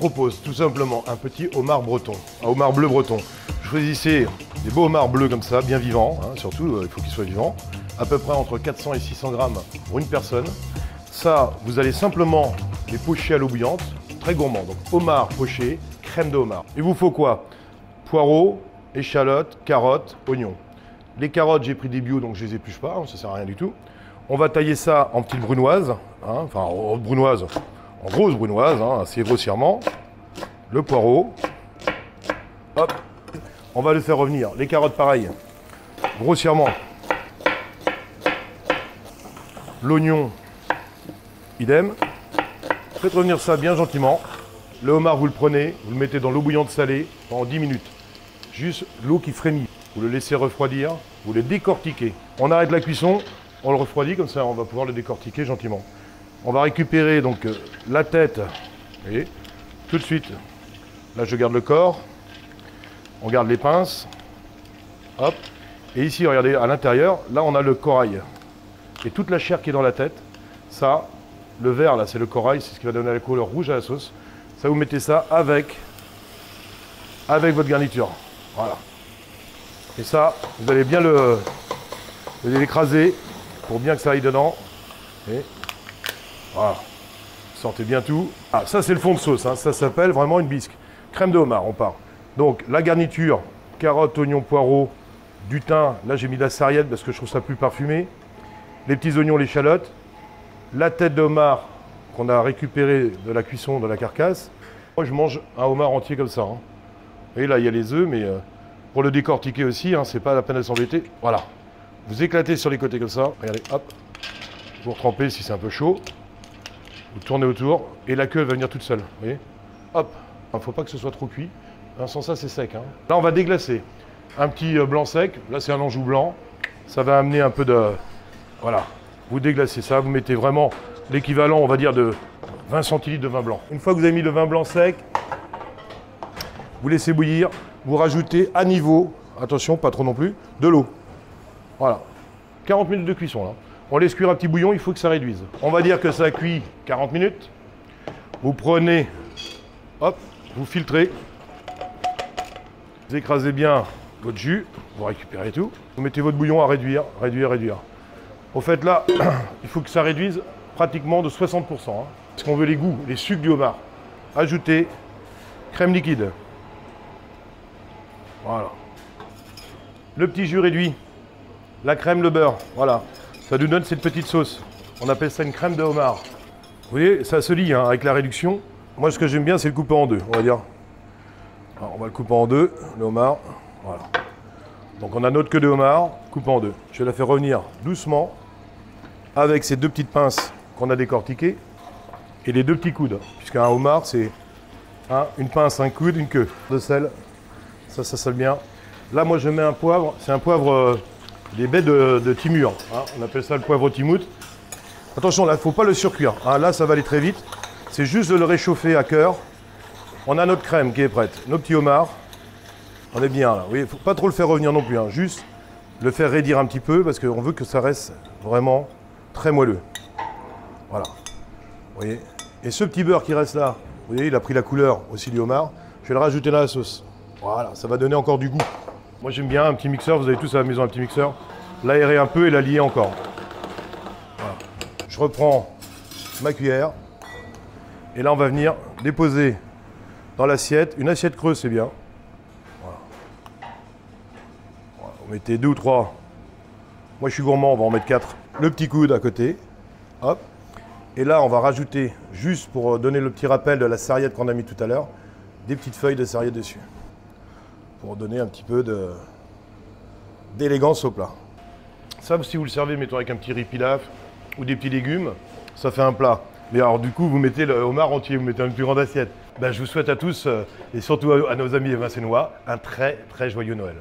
propose tout simplement un petit homard breton, un homard bleu breton. Choisissez des beaux homards bleus comme ça, bien vivants, hein, surtout il faut qu'ils soient vivants, à peu près entre 400 et 600 grammes pour une personne. Ça, vous allez simplement les pocher à l'eau bouillante, très gourmand. Donc homard poché, crème de homard. Il vous faut quoi? Poireaux, échalotes, carottes, oignons. Les carottes, j'ai pris des bio, donc je les épluche pas, ça sert à rien du tout. On va tailler ça en petites brunoises, hein, enfin en brunoises, en grosses brunoises, hein, assez grossièrement. Le poireau, hop, on va le faire revenir. Les carottes, pareil, grossièrement. L'oignon, idem. Faites revenir ça bien gentiment. Le homard, vous le prenez, vous le mettez dans l'eau bouillante salée pendant 10 minutes. Juste l'eau qui frémit. Vous le laissez refroidir, vous le décortiquez. On arrête la cuisson, on le refroidit, comme ça on va pouvoir le décortiquer gentiment. On va récupérer donc la tête, vous voyez, tout de suite. Là je garde le corps, on garde les pinces, hop. Et ici, regardez, à l'intérieur, là on a le corail. Et toute la chair qui est dans la tête, ça, le vert là c'est le corail, c'est ce qui va donner la couleur rouge à la sauce. Ça vous mettez ça avec votre garniture, voilà. Et ça, vous allez bien l'écraser pour bien que ça aille dedans. Et voilà. Sortez bien tout. Ah, ça c'est le fond de sauce, hein. Ça s'appelle vraiment une bisque. Crème de homard, on part. Donc la garniture, carottes, oignons, poireaux, du thym. Là j'ai mis de la sarriette parce que je trouve ça plus parfumé. Les petits oignons, l'échalote. La tête de homard qu'on a récupérée de la cuisson de la carcasse. Moi je mange un homard entier comme ça, hein. Et là il y a les œufs, mais pour le décortiquer aussi, hein, c'est pas la peine de s'embêter. Voilà. Vous éclatez sur les côtés comme ça. Regardez, hop. Vous retrempez si c'est un peu chaud. Vous tournez autour et la queue elle va venir toute seule. Vous voyez, hop. Il ne faut pas que ce soit trop cuit. Hein, sans ça c'est sec, hein. Là on va déglacer. Un petit blanc sec. Là c'est un Anjou blanc. Ça va amener un peu de... Voilà. Vous déglacez ça. Vous mettez vraiment l'équivalent, on va dire, de 20 centilitres de vin blanc. Une fois que vous avez mis le vin blanc sec, vous laissez bouillir. Vous rajoutez à niveau, attention, pas trop non plus, de l'eau. Voilà. 40 minutes de cuisson, là. On laisse cuire un petit bouillon, il faut que ça réduise. On va dire que ça cuit 40 minutes. Vous prenez, hop, vous filtrez. Vous écrasez bien votre jus, vous récupérez tout. Vous mettez votre bouillon à réduire, réduire, réduire. Au fait, là, il faut que ça réduise pratiquement de 60%. Hein, parce qu'on veut les goûts, les sucs du homard. Ajoutez crème liquide. Voilà. Le petit jus réduit, la crème, le beurre, voilà. Ça nous donne cette petite sauce. On appelle ça une crème de homard. Vous voyez, ça se lie hein, avec la réduction. Moi, ce que j'aime bien, c'est le couper en deux, on va dire. Alors, on va le couper en deux, le homard. Voilà. Donc, on a notre queue de homard coupée en deux. Je vais la faire revenir doucement avec ces deux petites pinces qu'on a décortiquées et les deux petits coudes. Puisqu'un homard, c'est une pince, un coude, une queue de sel. Ça sale bien. Là, moi, je mets un poivre. C'est un poivre des baies de Timur. Hein. On appelle ça le poivre Timout. Attention, là, il ne faut pas le surcuire. Hein. Là, ça va aller très vite. C'est juste de le réchauffer à cœur. On a notre crème qui est prête. Nos petits homards. On est bien là. Il ne faut pas trop le faire revenir non plus. Hein. Juste le faire raidir un petit peu parce qu'on veut que ça reste vraiment très moelleux. Voilà. Vous voyez. Et ce petit beurre qui reste là, vous voyez, il a pris la couleur aussi du homard. Je vais le rajouter dans la sauce. Voilà, ça va donner encore du goût. Moi j'aime bien un petit mixeur, vous avez tous à la maison un petit mixeur. L'aérer un peu et la lier encore. Voilà. Je reprends ma cuillère. Et là on va venir déposer dans l'assiette. Une assiette creuse c'est bien. Voilà. Voilà. Vous mettez 2 ou 3. Moi je suis gourmand, on va en mettre 4. Le petit coude à côté. Hop. Et là on va rajouter, juste pour donner le petit rappel de la sarriette qu'on a mis tout à l'heure, des petites feuilles de sarriette dessus. Pour donner un petit peu d'élégance au plat. Ça, si vous le servez, mettons avec un petit riz pilaf ou des petits légumes, ça fait un plat. Mais alors du coup, vous mettez le homard entier, vous mettez une plus grande assiette. Ben, je vous souhaite à tous, et surtout à nos amis vincénois, un très très joyeux Noël.